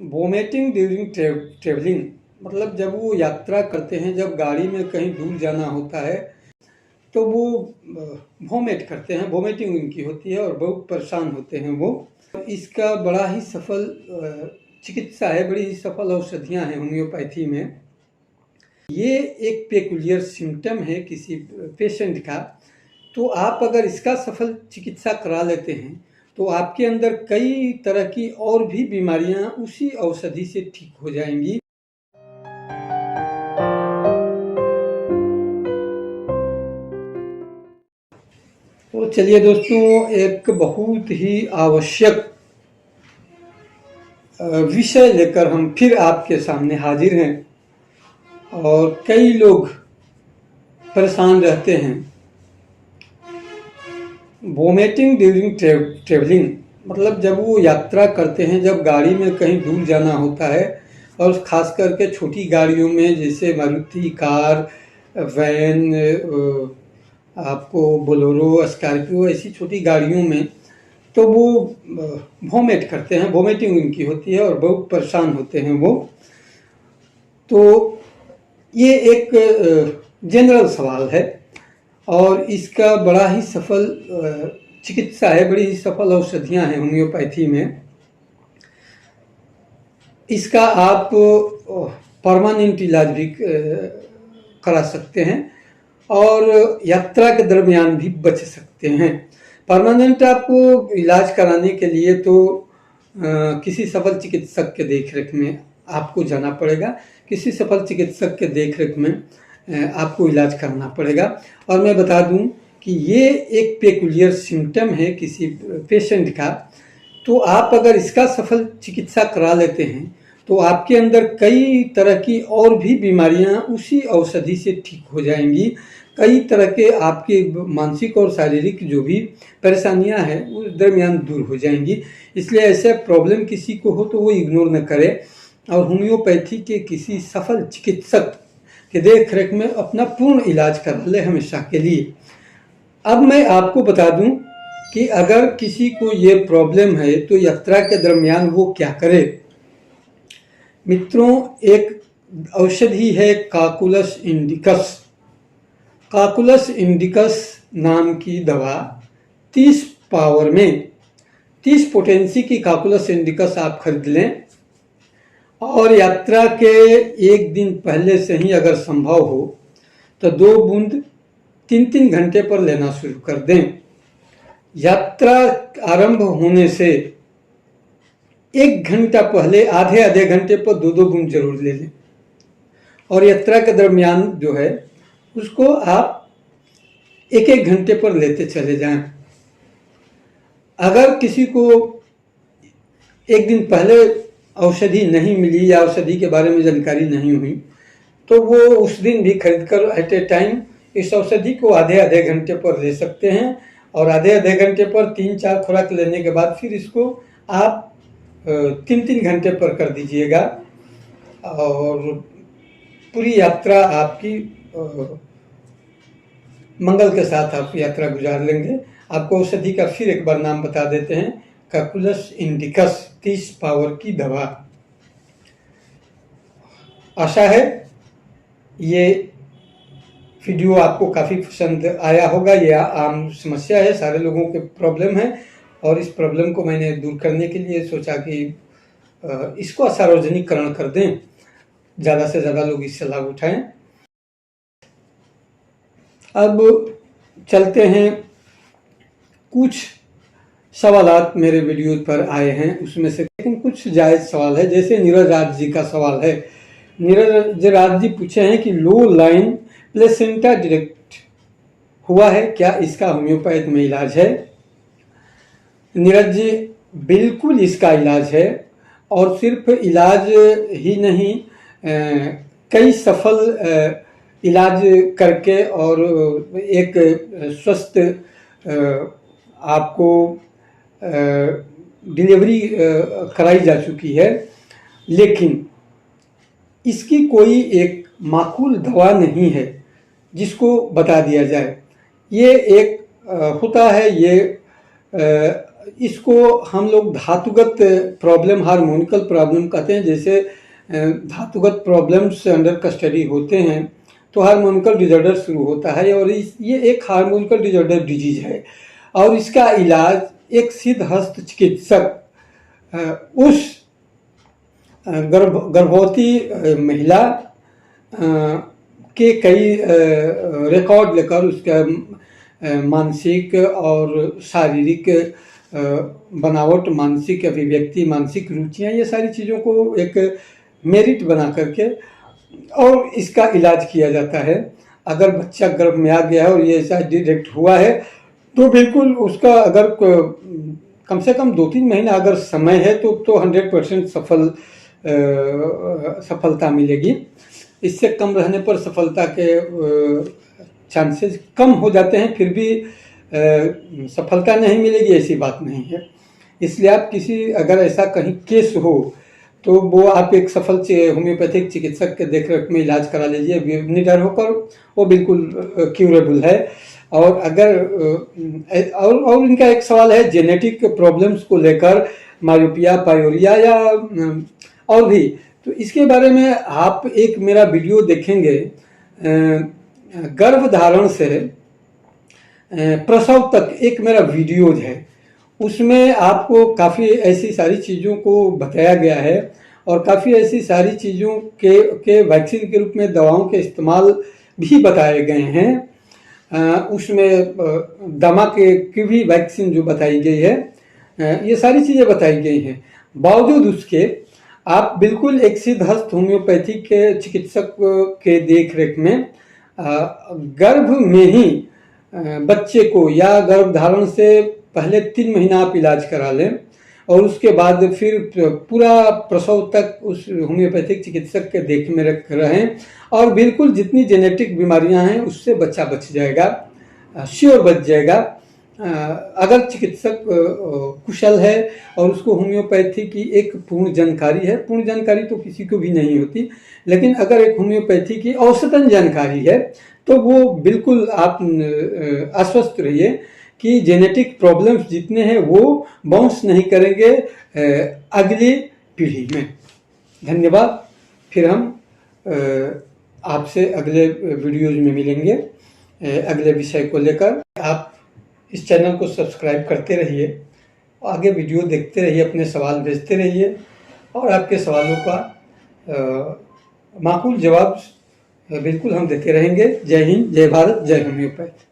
Vomiting during travelling मतलब जब वो यात्रा करते हैं, जब गाड़ी में कहीं दूर जाना होता है तो वो वोमिट करते हैं, वोमिटिंग उनकी होती है और बहुत परेशान होते हैं वो। इसका बड़ा ही सफल चिकित्सा है, बड़ी ही सफल औषधियाँ हैं होम्योपैथी में। ये एक पेकुलियर सिम्टम है किसी पेशेंट का, तो आप अगर इसका सफल चिकित्सा करा लेते हैं तो आपके अंदर कई तरह की और भी बीमारियां उसी औषधि से ठीक हो जाएंगी। तो चलिए दोस्तों, एक बहुत ही आवश्यक विषय लेकर हम फिर आपके सामने हाजिर हैं और कई लोग परेशान रहते हैं। वोमिटिंग ड्यूरिंग ट्रेवलिंग मतलब जब वो यात्रा करते हैं, जब गाड़ी में कहीं दूर जाना होता है और ख़ास करके छोटी गाड़ियों में जैसे मारुति कार, वैन, आपको बोलेरो, स्कॉर्पियो, ऐसी छोटी गाड़ियों में तो वो वोमिट करते हैं, वोमिटिंग उनकी होती है और बहुत परेशान होते हैं वो। तो ये एक जनरल सवाल है और इसका बड़ा ही सफल चिकित्सा है, बड़ी ही सफल औषधियाँ हैं होम्योपैथी में। इसका आप परमानेंट इलाज भी करा सकते हैं और यात्रा के दरमियान भी बच सकते हैं। परमानेंट आपको इलाज कराने के लिए तो किसी सफल चिकित्सक के देखरेख में आपको जाना पड़ेगा, किसी सफल चिकित्सक के देखरेख में आपको इलाज करना पड़ेगा। और मैं बता दूं कि ये एक पेकुलियर सिम्टम है किसी पेशेंट का, तो आप अगर इसका सफल चिकित्सा करा लेते हैं तो आपके अंदर कई तरह की और भी बीमारियां उसी औषधि से ठीक हो जाएंगी। कई तरह के आपके मानसिक और शारीरिक जो भी परेशानियां हैं उस दरमियान दूर हो जाएंगी। इसलिए ऐसे प्रॉब्लम किसी को हो तो वो इग्नोर न करे और होम्योपैथी के किसी सफल चिकित्सक के देख रेख में अपना पूर्ण इलाज करा ले हमेशा के लिए। अब मैं आपको बता दूं कि अगर किसी को ये प्रॉब्लम है तो यात्रा के दरमियान वो क्या करे। मित्रों, एक औषधि है काकुलस इंडिकस। काकुलस इंडिकस नाम की दवा 30 पावर में 30 पोटेंसी की काकुलस इंडिकस आप खरीद लें और यात्रा के एक दिन पहले से ही अगर संभव हो तो 2 बूंद 3-3 घंटे पर लेना शुरू कर दें। यात्रा आरंभ होने से 1 घंटा पहले आधे घंटे पर 2-2 बूंद जरूर ले लें और यात्रा के दरमियान जो है उसको आप 1-1 घंटे पर लेते चले जाएं। अगर किसी को एक दिन पहले औषधि नहीं मिली या औषधि के बारे में जानकारी नहीं हुई तो वो उस दिन भी खरीदकर एट ए टाइम इस औषधि को आधे घंटे पर ले सकते हैं और आधे घंटे पर 3-4 खुराक लेने के बाद फिर इसको आप 3-3 घंटे पर कर दीजिएगा और पूरी यात्रा आपकी मंगल के साथ आप यात्रा गुजार लेंगे। आपको औषधि का फिर एक बार नाम बता देते हैं, काकुलस इंडिकस 30 पावर की दवा। आशा है ये वीडियो आपको काफ़ी पसंद आया होगा। ये आम समस्या है, सारे लोगों के प्रॉब्लम है और इस प्रॉब्लम को मैंने दूर करने के लिए सोचा कि इसको सार्वजनिकरण कर दें, ज़्यादा से ज़्यादा लोग इससे लाभ उठाएं। अब चलते हैं, कुछ सवालात मेरे वीडियो पर आए हैं उसमें से, लेकिन कुछ जायज़ सवाल है। जैसे नीरज राज जी का सवाल है। नीरज राज जी पूछे हैं कि लो लाइन प्लेसेंटा डायरेक्ट हुआ है, क्या इसका होम्योपैथ में इलाज है? नीरज जी, बिल्कुल इसका इलाज है और सिर्फ इलाज ही नहीं, कई सफल इलाज करके और एक स्वस्थ आपको डिलीवरी कराई जा चुकी है। लेकिन इसकी कोई एक माकूल दवा नहीं है जिसको बता दिया जाए। ये एक होता है, ये इसको हम लोग धातुगत प्रॉब्लम, हार्मोनिकल प्रॉब्लम कहते हैं। जैसे धातुगत प्रॉब्लम्स अंडर कस्टडी होते हैं तो हार्मोनिकल डिजॉर्डर शुरू होता है, और ये एक हार्मोनिकल डिजॉर्डर डिजीज है। और इसका इलाज एक सिद्धहस्त चिकित्सक उस गर्भवती महिला के कई रिकॉर्ड लेकर उसका मानसिक और शारीरिक बनावट, मानसिक अभिव्यक्ति, मानसिक रुचियाँ, ये सारी चीज़ों को एक मेरिट बना करके और इसका इलाज किया जाता है। अगर बच्चा गर्भ में आ गया है और ये ऐसा डिटेक्ट हुआ है तो बिल्कुल उसका अगर कम से कम 2-3 महीना अगर समय है तो 100% सफलता मिलेगी। इससे कम रहने पर सफलता के चांसेस कम हो जाते हैं, फिर भी सफलता नहीं मिलेगी ऐसी बात नहीं है। इसलिए आप किसी अगर ऐसा कहीं केस हो तो वो आप एक सफल होम्योपैथिक चिकित्सक के देखरेख में इलाज करा लीजिए निडर होकर, वो बिल्कुल क्यूरेबल है। और अगर और इनका एक सवाल है जेनेटिक प्रॉब्लम्स को लेकर, मायोपिया, पायोरिया या और भी, तो इसके बारे में आप एक मेरा वीडियो देखेंगे गर्भधारण से प्रसव तक, एक मेरा वीडियोज है, उसमें आपको काफ़ी ऐसी सारी चीज़ों को बताया गया है और काफ़ी ऐसी सारी चीज़ों के वैक्सीन के रूप में दवाओं के इस्तेमाल भी बताए गए हैं। उसमें दमा की भी वैक्सीन जो बताई गई है, ये सारी चीज़ें बताई गई हैं। बावजूद उसके आप बिल्कुल एक सिद्धहस्त होम्योपैथी के चिकित्सक के देख रेख में गर्भ में ही बच्चे को या गर्भधारण से पहले 3 महीना आप इलाज करा लें और उसके बाद फिर पूरा प्रसव तक उस होम्योपैथिक चिकित्सक के देख में रख रहें, और बिल्कुल जितनी जेनेटिक बीमारियां हैं उससे बच्चा बच जाएगा, श्योर बच जाएगा। अगर चिकित्सक कुशल है और उसको होम्योपैथी की एक पूर्ण जानकारी है, पूर्ण जानकारी तो किसी को भी नहीं होती, लेकिन अगर एक होम्योपैथी की औसतन जानकारी है तो वो बिल्कुल आप आश्वस्त रहिए कि जेनेटिक प्रॉब्लम्स जितने हैं वो बाउंस नहीं करेंगे अगली पीढ़ी में। धन्यवाद। फिर हम आपसे अगले वीडियोज में मिलेंगे अगले विषय को लेकर। आप इस चैनल को सब्सक्राइब करते रहिए, आगे वीडियो देखते रहिए, अपने सवाल भेजते रहिए और आपके सवालों का माकूल जवाब बिल्कुल हम देते रहेंगे। जय हिंद, जय भारत, जय होम्योपैथ।